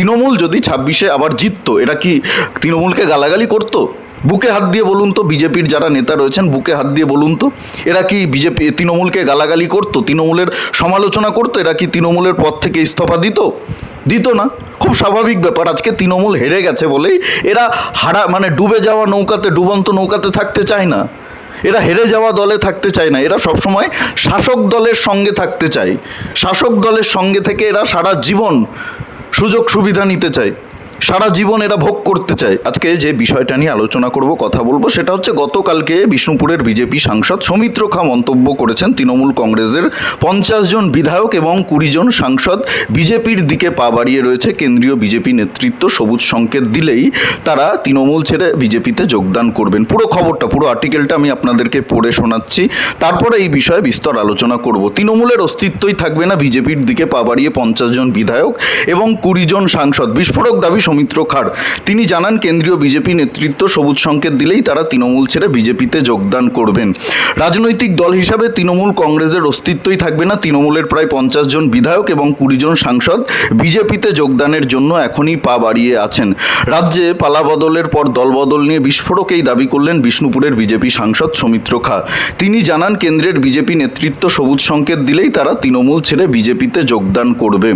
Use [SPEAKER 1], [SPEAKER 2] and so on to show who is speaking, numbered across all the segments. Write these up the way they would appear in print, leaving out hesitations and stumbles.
[SPEAKER 1] তৃণমূল যদি 26-এ আবার জিততো, এরা কি তৃণমূলকে গালাগালি করতো? বুকে হাত দিয়ে বলুন তো, বিজেপির যারা নেতা রয়েছেন বুকে হাত দিয়ে বলুন তো, এরা কি তৃণমূলকে গালাগালি করতো, তৃণমূলের সমালোচনা করতো? এরা কি তৃণমূলের পদ থেকে ইস্তফা দিত না? খুব স্বাভাবিক ব্যাপার। আজকে তৃণমূল হেরে গেছে বলেই এরা ডুবে যাওয়া নৌকাতে, ডুবন্ত নৌকাতে থাকতে চায় না। এরা হেরে যাওয়া দলে থাকতে চায় না, এরা সবসময় শাসক দলের সঙ্গে থাকতে চায়। শাসক দলের সঙ্গে থেকে এরা সারা জীবন সুযোগ সুবিধা নিতে চায়, সারা জীবন এরা ভোগ করতে চায়। আজকে যে বিষয়টা নিয়ে আলোচনা করব, কথা বলবো, সেটা হচ্ছে গতকালকে বিষ্ণুপুরের বিজেপি সাংসদ সৌমিত্র খা মন্তব্য করেছেন তৃণমূল কংগ্রেসের 50 জন বিধায়ক এবং 20 জন সাংসদ বিজেপির দিকে পা বাড়িয়ে রয়েছে। কেন্দ্রীয় বিজেপি নেতৃত্ব সবুজ সংকেত দিলেই তারা তৃণমূল ছেড়ে বিজেপিতে যোগদান করবেন। পুরো খবরটা, পুরো আর্টিকেলটা আমি আপনাদেরকে পড়ে শোনাচ্ছি, তারপরে এই বিষয়ে বিস্তর আলোচনা করব। তৃণমূলের অস্তিত্বই থাকবে না বিজেপির দিকে পা বাড়িয়ে 50 জন বিধায়ক এবং 20 জন সাংসদ, বিস্ফোরক দাবি সৌমিত্র খার। তিনি জানান, কেন্দ্রীয় বিজেপি নেতৃত্ব সবুজ সংকেত দিলেই তারা তৃণমূল ছেড়ে বিজেপিতে যোগদান করবেন। রাজনৈতিক দল হিসাবে তৃণমূল কংগ্রেসের অস্তিত্বই থাকবে না। তৃণমূলের প্রায় 50 জন বিধায়ক এবং 20 জন সাংসদ বিজেপিতে যোগদানের জন্য এখনই পা বাড়িয়ে আছেন। রাজ্যে পালাবদলের পর দলবদল নিয়ে বিস্ফোরক এই দাবি করলেন বিষ্ণুপুরের বিজেপি সাংসদ সৌমিত্র খা। তিনি জানান, কেন্দ্রের বিজেপি নেতৃত্ব সবুজ সংকেত দিলেই তারা তৃণমূল ছেড়ে বিজেপিতে যোগদান করবে।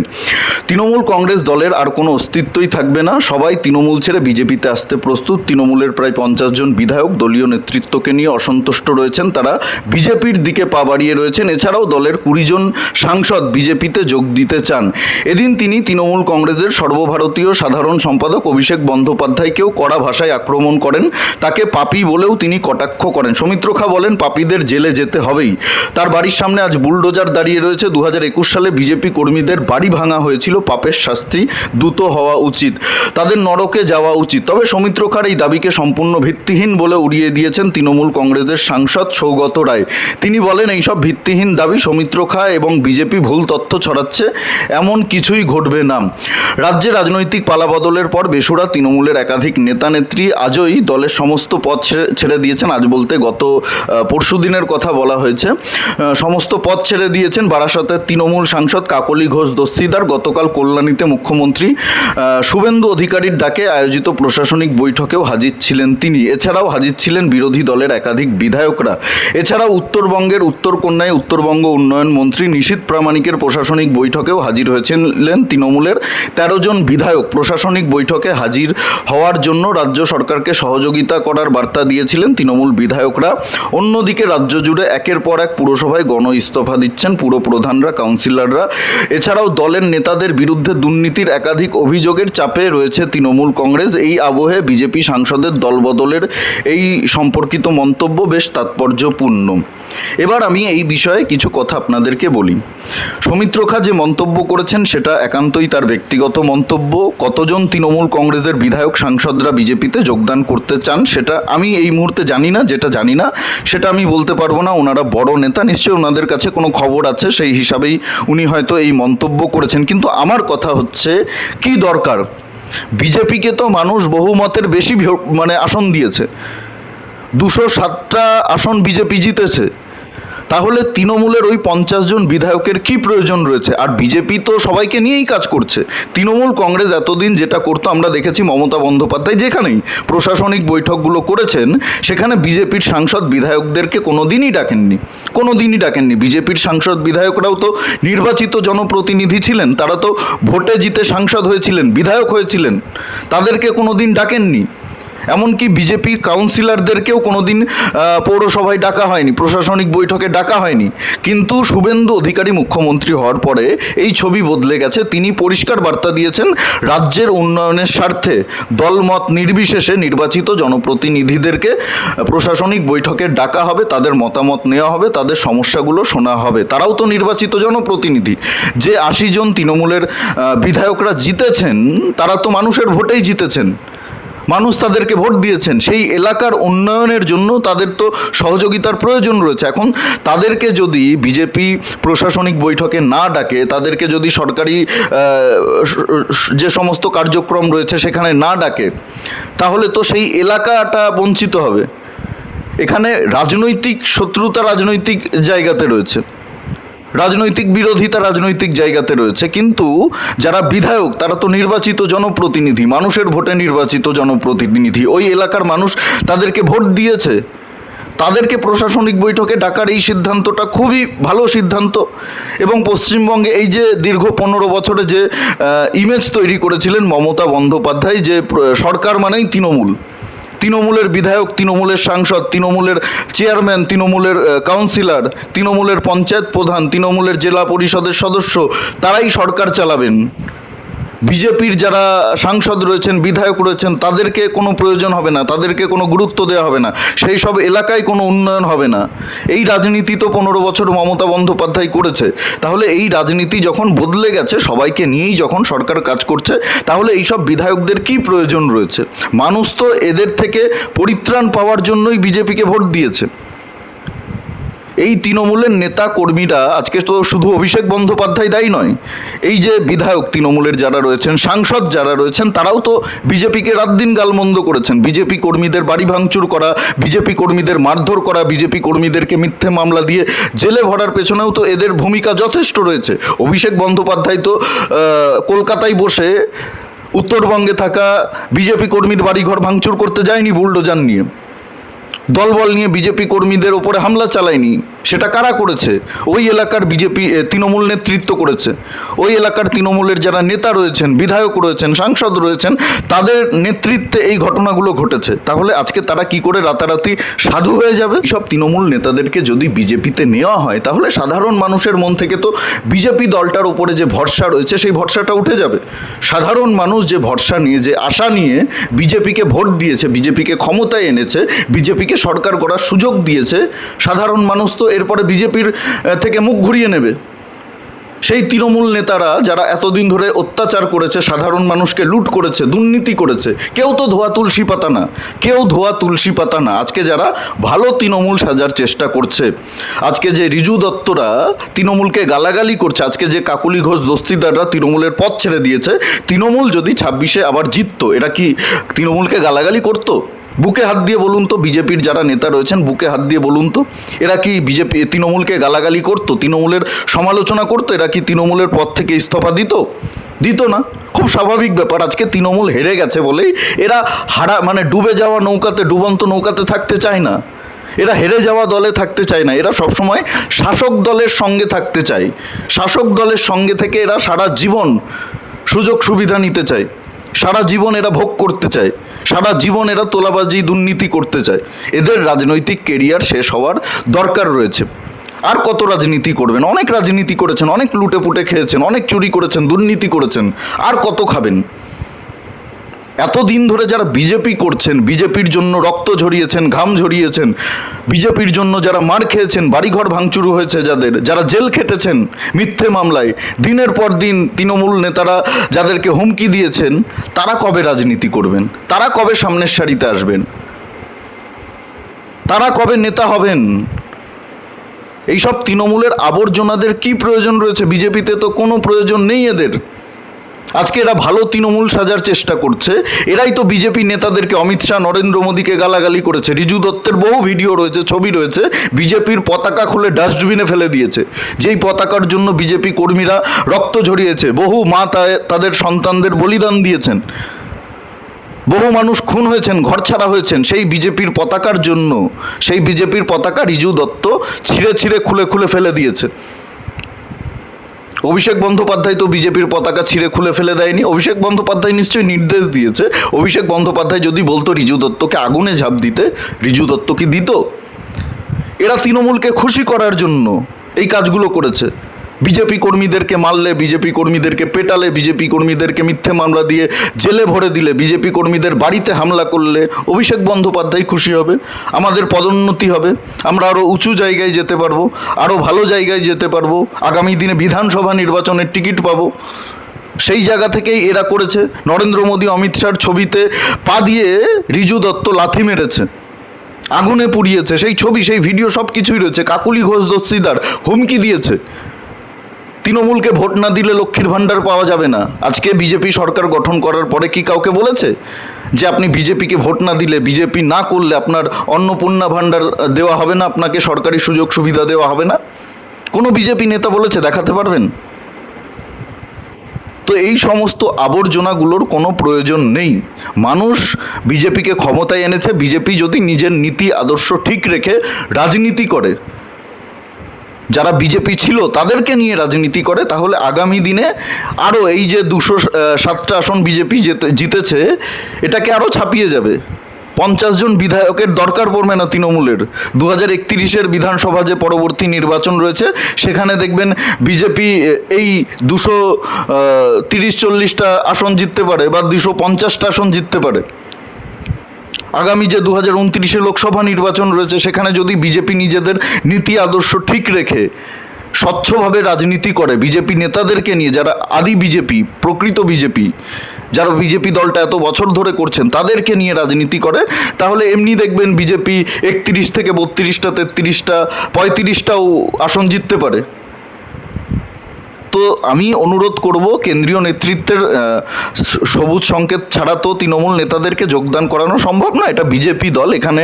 [SPEAKER 1] তৃণমূল কংগ্রেস দলের আর কোনো অস্তিত্বই থাকবে না, সবাই তৃণমূল ছেড়ে বিজেপিতে আসতে প্রস্তুত। তৃণমূলের প্রায় 50 জন বিধায়ক দলীয় নেতৃত্বকে নিয়ে অসন্তুষ্ট রয়েছেন, তারা বিজেপির দিকে পা বাড়িয়ে রয়েছেন। এছাড়াও দলের 20 জন সাংসদ বিজেপিতে যোগ দিতে চান। এদিন তিনি তৃণমূল কংগ্রেসের সর্বভারতীয় সাধারণ সম্পাদক অভিষেক বন্দ্যোপাধ্যায়কেও কড়া ভাষায় আক্রমণ করেন, তাকে পাপী বলেও তিনি কটাক্ষ করেন। সৌমিত্র খা বলেন, পাপীদের জেলে যেতে হবেই। তার বাড়ির সামনে আজ বুলডোজার দাঁড়িয়ে রয়েছে। 2021 সালে বিজেপি কর্মীদের বাড়ি ভাঙা হয়েছিল, পাপের শাস্তি দ্রুত হওয়া উচিত, তাদের নরকে যাওয়া উচিত। তবে সৌমিত্র খার এই দাবিকে সম্পূর্ণ ভিত্তিহীন বলে উড়িয়ে দিয়েছেন তৃণমূল কংগ্রেসের সাংসদ সৌগত রায়। তিনি বলেন, এইসব ভিত্তিহীন দাবি, সৌমিত্র খা এবং বিজেপি ভুল তথ্য ছড়াচ্ছে, এমন কিছুই ঘটবে না। রাজ্যে রাজনৈতিক পালাবদলের পর বেসুরা তৃণমূলের একাধিক নেতা নেত্রী আজই দলের সমস্ত পদ ছেড়ে দিয়েছেন। আজ বলতে গত পরশু দিনের কথা বলা হয়েছে। সমস্ত পদ ছেড়ে দিয়েছেন। বারাসতের তৃণমূল সাংসদ কাকলি ঘোষ দস্তিদার গতকাল কল্যাণীতে মুখ্যমন্ত্রী শুভেন্দু অধিকারীর ডাকে আয়োজিত প্রশাসনিক বৈঠকেও হাজির ছিলেন তিনি। এছাড়াও হাজির ছিলেন বিরোধী দলের একাধিক বিধায়করা। এছাড়াও উত্তরবঙ্গের উত্তরকন্যায় উত্তরবঙ্গ উন্নয়ন মন্ত্রী নিশীথ প্রামাণিকের প্রশাসনিক বৈঠকেও হাজির হয়েছিলেন তৃণমূলের 13 জন বিধায়ক। প্রশাসনিক বৈঠকে হাজির হওয়ার জন্য রাজ্য সরকারকে সহযোগিতা করার বার্তা দিয়েছিলেন তৃণমূল বিধায়করা। অন্যদিকে রাজ্য জুড়ে একের পর এক পুরসভায় গণ ইস্তফা দিচ্ছেন পুরপ্রধানরা, কাউন্সিলররা। এছাড়াও দলের নেতাদের বিরুদ্ধে দুর্নীতির একাধিক অভিযোগের চাপে রয়েছে তৃণমূল কংগ্রেস। এই আবহে বিজেপি সাংসদের দলবদলের এই সম্পর্কিত মন্তব্য বেশ তাৎপর্যপূর্ণ। এবার আমি এই বিষয়ে কিছু কথা আপনাদেরকে বলি। সৌমিত্র খা যে মন্তব্য করেছেন সেটা একান্তই তার ব্যক্তিগত মন্তব্য। কতজন তৃণমূল কংগ্রেসের বিধায়ক সাংসদরা বিজেপিতে যোগদান করতে চান সেটা আমি এই মুহূর্তে জানি না। যেটা জানি না সেটা আমি বলতে পারবো না। ওনারা বড় নেতা, নিশ্চয়ই ওনাদের কাছে কোনো খবর আছে, সেই হিসাবেই উনি হয়তো এই মন্তব্য করেছেন। কিন্তু আমার কথা হচ্ছে, কি দরকার? বিজেপিকে তো মানুষ বহুমতের বেশি আসন দিয়েছে, 207টা আসন বিজেপি জিতেছে। তাহলে তৃণমূলের ওই 50 জন বিধায়কের কি প্রয়োজন রয়েছে? আর বিজেপি তো সবাইকে নিয়েই কাজ করছে। তৃণমূল কংগ্রেস এতদিন যেটা করতো আমরা দেখেছি, মমতা বন্দ্যোপাধ্যায় যেখানেই প্রশাসনিক বৈঠকগুলো করেছেন সেখানে বিজেপির সাংসদ বিধায়কদেরকে কোনোদিনই ডাকেননি। বিজেপির সাংসদ বিধায়করাও তো নির্বাচিত জনপ্রতিনিধি ছিলেন, তারা তো ভোটে জিতে সাংসদ হয়েছিলেন, বিধায়ক হয়েছিলেন, তাদেরকে কোনোদিন ডাকেননি। এমনকি বিজেপির কাউন্সিলরদেরকেও কোনোদিন পৌরসভায় ডাকা হয়নি, প্রশাসনিক বৈঠকে ডাকা হয়নি। কিন্তু শুভেন্দু অধিকারী মুখ্যমন্ত্রী হওয়ার পরে এই ছবি বদলে গেছে। তিনি পরিষ্কার বার্তা দিয়েছেন, রাজ্যের উন্নয়নের স্বার্থে দলমত নির্বিশেষে নির্বাচিত জনপ্রতিনিধিদেরকে প্রশাসনিক বৈঠকে ডাকা হবে, তাদের মতামত নেওয়া হবে, তাদের সমস্যাগুলো শোনা হবে। তারাও তো নির্বাচিত জনপ্রতিনিধি। যে 80 জন তৃণমূলের বিধায়করা জিতেছেন, তারা তো মানুষের ভোটেই জিতেছেন, মানুষ তাদেরকে ভোট দিয়েছেন। সেই এলাকার উন্নয়নের জন্য তাদের তো সহযোগিতার প্রয়োজন রয়েছে। এখন তাদেরকে যদি বিজেপি প্রশাসনিক বৈঠকে না ডাকে, তাদেরকে যদি সরকারি যে সমস্ত কার্যক্রম রয়েছে সেখানে না ডাকে, তাহলে তো সেই এলাকাটা বঞ্চিত হবে। এখানে রাজনৈতিক শত্রুতা রাজনৈতিক জায়গাতে রয়েছে। রাজনৈতিক বিরোধিতা রাজনৈতিক জায়গাতে রয়েছে, কিন্তু যারা বিধায়ক তারা তো নির্বাচিত জনপ্রতিনিধি, মানুষের ভোটে নির্বাচিত জনপ্রতিনিধি। ওই এলাকার মানুষ তাদেরকে ভোট দিয়েছে, তাদেরকে প্রশাসনিক বৈঠকে ডাকার এই সিদ্ধান্তটা খুবই ভালো সিদ্ধান্ত। এবং পশ্চিমবঙ্গে এই যে দীর্ঘ 15 বছরে যে ইমেজ তৈরি করেছিলেন মমতা বন্দ্যোপাধ্যায়, যে সরকার মানেই তৃণমূলের বিধায়ক, তৃণমূলের সাংসদ, তৃণমূলের চেয়ারম্যান, তৃণমূলের কাউন্সিলর, তৃণমূলের পঞ্চায়েত প্রধান, তৃণমূলের জেলা পরিষদের সদস্য, তারাই সরকার চালাবেন। বিজেপির যারা সাংসদ রয়েছেন, বিধায়ক রয়েছেন, তাদেরকে কোনো প্রয়োজন হবে না, তাদেরকে কোনো গুরুত্ব দেওয়া হবে না, সেই সব এলাকায় কোনো উন্নয়ন হবে না। এই রাজনীতি তো 15 বছর মমতা বন্দ্যোপাধ্যায় করেছে। তাহলে এই রাজনীতি যখন বদলে গেছে, সবাইকে নিয়েই যখন সরকার কাজ করছে, তাহলে এইসব বিধায়কদের কি প্রয়োজন রয়েছে? মানুষ তো এদের থেকে পরিত্রাণ পাওয়ার জন্যই বিজেপিকে ভোট দিয়েছে। এই তৃণমূলের নেতা কর্মীরা, আজকে তো শুধু অভিষেক বন্দ্যোপাধ্যায় দায়ী নয়, এই যে বিধায়ক তৃণমূলের যারা রয়েছেন, সাংসদ যারা রয়েছেন, তারাও তো বিজেপিকে রাত দিন গালমন্দ করেছেন। বিজেপি কর্মীদের বাড়ি ভাঙচুর করা, বিজেপি কর্মীদের মারধর করা, বিজেপি কর্মীদেরকে মিথ্যে মামলা দিয়ে জেলে ভরার পেছনেও তো এদের ভূমিকা যথেষ্ট রয়েছে। অভিষেক বন্দ্যোপাধ্যায় তো কলকাতায় বসে উত্তরবঙ্গে থাকা বিজেপি কর্মীর বাড়িঘর ভাঙচুর করতে যায়নি বুলডোজার নিয়ে, দলবল নিয়ে বিজেপি কর্মীদের ওপরে হামলা চালায়নি। সেটা কারা করেছে? ওই এলাকার বিজেপি তৃণমূল নেতৃত্ব করেছে। ওই এলাকার তৃণমূলের যারা নেতা রয়েছেন, বিধায়ক রয়েছেন, সাংসদ রয়েছেন, তাদের নেতৃত্বে এই ঘটনাগুলো ঘটেছে। তাহলে আজকে তারা কি করে রাতারাতি সাধু হয়ে যাবে? সব তৃণমূল নেতাদেরকে যদি বিজেপিতে নেওয়া হয়, তাহলে সাধারণ মানুষের মন থেকে তো বিজেপি দলটার উপরে যে ভরসা রয়েছে, সেই ভরসাটা উঠে যাবে। সাধারণ মানুষ যে ভরসা নিয়ে, যে আশা নিয়ে বিজেপিকে ভোট দিয়েছে, বিজেপিকে ক্ষমতায় এনেছে, বিজেপিকে সরকার গড়ার সুযোগ দিয়েছে, সাধারণ মানুষ তো এরপরে বিজেপির থেকে মুখ ঘুরিয়ে নেবে। সেই তৃণমূল নেতারা যারা এতদিন ধরে অত্যাচার করেছে, সাধারণ মানুষকে লুট করেছে, দুর্নীতি করেছে, কেউ তো ধোয়া তুলসী পাতা না, কেউ ধোয়া তুলসী পাতা না। আজকে যারা ভালো তৃণমূল সাজার চেষ্টা করছে, আজকে যে রিজু দত্তরা তৃণমূলকে গালাগালি করছে, আজকে যে কাকুলি ঘোষ দস্তিদাররা তৃণমূলের পথ ছেড়ে দিয়েছে, তৃণমূল যদি 26-এ আবার জিততো, এরা কি তৃণমূলকে গালাগালি করতো? বুকে হাত দিয়ে বলুন তো, বিজেপির যারা নেতা রয়েছেন, বুকে হাত দিয়ে বলুন তো, এরা কি তৃণমূলকে গালাগালি করতো, তৃণমূলের সমালোচনা করতো? এরা কি তৃণমূলের পদ থেকে ইস্তফা দিত না? খুব স্বাভাবিক ব্যাপার। আজকে তৃণমূল হেরে গেছে বলেই এরা ডুবে যাওয়া নৌকাতে, ডুবন্ত নৌকাতে থাকতে চায় না। এরা হেরে যাওয়া দলে থাকতে চায় না, এরা সবসময় শাসক দলের সঙ্গে থাকতে চায়। শাসক দলের সঙ্গে থেকে এরা সারা জীবন সুযোগ সুবিধা নিতে চায়, সারা জীবন এরা ভোগ করতে চায়, সারা জীবন এরা তোলাবাজি দুর্নীতি করতে চায়। এদের রাজনৈতিক কেরিয়ার শেষ হওয়ার দরকার রয়েছে। আর কত রাজনীতি করবেন? অনেক রাজনীতি করেছেন, অনেক লুটে পুটে খেয়েছেন, অনেক চুরি করেছেন, দুর্নীতি করেছেন, আর কত খাবেন? এতদিন ধরে যারা বিজেপি করছেন, বিজেপির জন্য রক্ত ঝরিয়েছেন, ঘাম ঝরিয়েছেন, বিজেপির জন্য যারা মার খেয়েছেন, বাড়িঘর ভাঙচুর হয়েছে, যারা জেল খেটেছেন মিথ্যে মামলায়, দিনের পর দিন তৃণমূল নেতারা যাদেরকে হুমকি দিয়েছেন, তারা কবে রাজনীতি করবেন? তারা কবে সামনের সারিতে আসবেন? তারা কবে নেতা হবেন? এইসব তৃণমূলের আবর্জনাদের কি প্রয়োজন রয়েছে? বিজেপিতে তো কোনো প্রয়োজন নেই এদের। আজকে এরা ভালো তৃণমূল সাজার চেষ্টা করছে। এরাই তো বিজেপি নেতাদেরকে, অমিত শাহ, নরেন্দ্র মোদীকে গালাগালি করেছে। রিজু দত্তের বহু ভিডিও রয়েছে, ছবি রয়েছে, বিজেপির পতাকা খুলে ডাস্টবিনে ফেলে দিয়েছে, যেই পতাকার জন্য বিজেপি কর্মীরা রক্ত ঝরিয়েছে। বহু মা তাদের সন্তানদের বলিদান দিয়েছেন, বহু মানুষ খুন হয়েছেন, ঘরছাড়া হয়েছেন সেই বিজেপির পতাকার জন্য। সেই বিজেপির পতাকা রিজু দত্ত ছিঁড়ে ছিঁড়ে খুলে খুলে ফেলে দিয়েছে। অভিষেক বন্দ্যোপাধ্যায় তো বিজেপির পতাকা ছিঁড়ে খুলে ফেলে দেয়নি। অভিষেক বন্দ্যোপাধ্যায় নিশ্চয়ই নির্দেশ দিয়েছে। অভিষেক বন্দ্যোপাধ্যায় যদি বলতো রিজু দত্তকে আগুনে ঝাঁপ দিতে, রিজু দত্ত কি দিত? এরা তৃণমূলকে খুশি করার জন্য এই কাজগুলো করেছে। বিজেপি কর্মীদেরকে মারলে, বিজেপি কর্মীদেরকে পেটালে, বিজেপি কর্মীদেরকে মিথ্যে মামলা দিয়ে জেলে ভরে দিলে, বিজেপি কর্মীদের বাড়িতে হামলা করলে অভিষেক বন্দ্যোপাধ্যায় খুশি হবে, আমাদের পদোন্নতি হবে, আমরা আরও উঁচু জায়গায় যেতে পারবো, আরও ভালো জায়গায় যেতে পারবো, আগামী দিনে বিধানসভা নির্বাচনের টিকিট পাবো। সেই জায়গা থেকেই এরা করেছে। নরেন্দ্র মোদী, অমিত শাহর ছবিতে পা দিয়ে রিজু দত্ত লাথি মেরেছে, আগুনে পুড়িয়েছে, সেই ছবি, সেই ভিডিও সব কিছুই রয়েছে। কাকুলি ঘোষ দস্তিদার হুমকি দিয়েছে, তৃণমূলকে ভোট না দিলে লক্ষ্মীর ভাণ্ডার পাওয়া যাবে না। আজকে বিজেপি সরকার গঠন করার পরে কি কাউকে বলেছে যে আপনি বিজেপিকে ভোট না দিলে, বিজেপি না করলে আপনার অন্নপূর্ণা ভাণ্ডার দেওয়া হবে না, আপনাকে সরকারি সুযোগ সুবিধা দেওয়া হবে না? কোনো বিজেপি নেতা বলেছে দেখাতে পারবেন? তো এই সমস্ত আবর্জনাগুলোর কোনো প্রয়োজন নেই। মানুষ বিজেপিকে ক্ষমতায় এনেছে, বিজেপি যদি নিজের নীতি আদর্শ ঠিক রেখে রাজনীতি করে, যারা বিজেপি ছিল তাদেরকে নিয়ে রাজনীতি করে, তাহলে আগামী দিনে আরও এই যে 207টা আসন বিজেপি জিতেছে এটাকে আরও ছাপিয়ে যাবে। 50 জন বিধায়কের দরকার পড়বে না তৃণমূলের। 2031-এর বিধানসভা যে পরবর্তী নির্বাচন রয়েছে সেখানে দেখবেন বিজেপি এই 230-40টা আসন জিততে পারে বা 250টা আসন জিততে পারে। আগামী যে 2029-এ লোকসভা নির্বাচন রয়েছে সেখানে যদি বিজেপি নিজেদের নীতি আদর্শ ঠিক রেখে স্বচ্ছভাবে রাজনীতি করে, বিজেপি নেতাদেরকে নিয়ে, যারা আদি বিজেপি, প্রকৃত বিজেপি, যারা বিজেপি দলটা এত বছর ধরে করছেন তাদেরকে নিয়ে রাজনীতি করে, তাহলে এমনি দেখবেন বিজেপি 31 থেকে 32টা, 33টা, 35টাও আসন জিততে পারে। তো আমি অনুরোধ করব, কেন্দ্রীয় নেতৃত্বের সবুজ সংকেত ছাড়া তো তৃণমূল নেতাদেরকে যোগদান করানো সম্ভব না। এটা বিজেপি দল, এখানে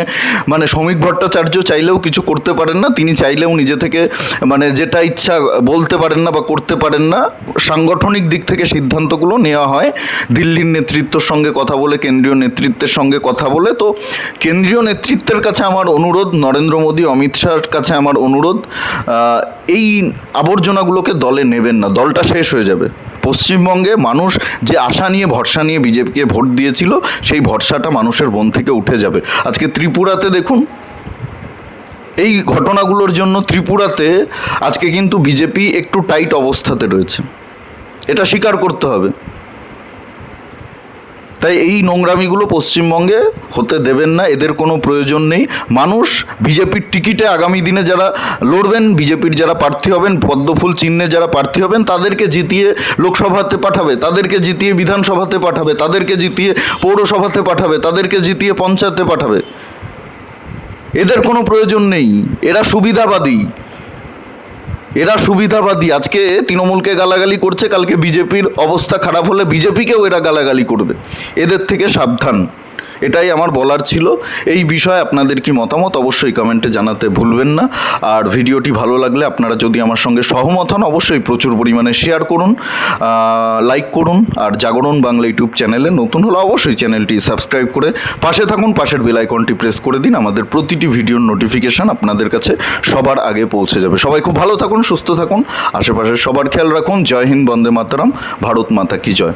[SPEAKER 1] মানে শ্রমিক ভট্টাচার্য চাইলেও কিছু করতে পারেন না, তিনি চাইলেও নিজে থেকে মানে যেটা ইচ্ছা বলতে পারেন না বা করতে পারেন না। সাংগঠনিক দিক থেকে সিদ্ধান্তগুলো নেওয়া হয় দিল্লির নেতৃত্বের সঙ্গে কথা বলে, কেন্দ্রীয় নেতৃত্বের সঙ্গে কথা বলে। তো কেন্দ্রীয় নেতৃত্বের কাছে আমার অনুরোধ, নরেন্দ্র মোদী, অমিত শাহর কাছে আমার অনুরোধ, এই আবর্জনাগুলোকে দলে নেবেন না, দলটা শেষ হয়ে যাবে। পশ্চিমবঙ্গে মানুষ যে আশা নিয়ে, ভরসা নিয়ে বিজেপিকে ভোট দিয়েছিল, সেই ভরসাটা মানুষের মন থেকে উঠে যাবে। আজকে ত্রিপুরাতে দেখুন, এই ঘটনাগুলোর জন্য ত্রিপুরাতে আজকে কিন্তু বিজেপি একটু টাইট অবস্থাতে রয়েছে, এটা স্বীকার করতে হবে। তাই এই নোংরামিগুলো পশ্চিমবঙ্গে হতে দেবেন না, এদের কোনো প্রয়োজন নেই। মানুষ বিজেপির টিকিটে আগামী দিনে যারা লড়বেন, বিজেপির যারা প্রার্থী হবেন, পদ্মফুল চিহ্নে যারা প্রার্থী হবেন, তাদেরকে জিতিয়ে লোকসভাতে পাঠাবে, তাদেরকে জিতিয়ে বিধানসভাতে পাঠাবে, তাদেরকে জিতিয়ে পৌরসভাতে পাঠাবে, তাদেরকে জিতিয়ে পঞ্চায়েতে পাঠাবে। এদের কোনো প্রয়োজন নেই, এরা সুবিধাবাদী, এরা সুবিধাবাদী। আজকে তৃণমূলকে গালাগালি করছে, কালকে বিজেপির অবস্থা খারাপ হলে বিজেপিকেও এরা গালাগালি করবে। এদের থেকে সাবধান, এটাই আমার বলার ছিল। এই বিষয়ে আপনাদের কি মতামত অবশ্যই কমেন্টে জানাতে ভুলবেন না। আর ভিডিওটি ভালো লাগলে আপনারা যদি আমার সঙ্গে সহমত হন অবশ্যই প্রচুর পরিমাণে শেয়ার করুন, লাইক করুন। আর জাগরণ বাংলা ইউটিউব চ্যানেলে নতুন হলে অবশ্যই চ্যানেলটি সাবস্ক্রাইব করে পাশে থাকুন, পাশের বেল আইকনটি প্রেস করে দিন। আমাদের প্রতিটি ভিডিওর নোটিফিকেশান আপনাদের কাছে সবার আগে পৌঁছে যাবে। সবাই খুব ভালো থাকুন, সুস্থ থাকুন, আশেপাশে সবার খেয়াল রাখুন। জয় হিন্দ, বন্দে মাতরম, ভারত মাতা কি জয়।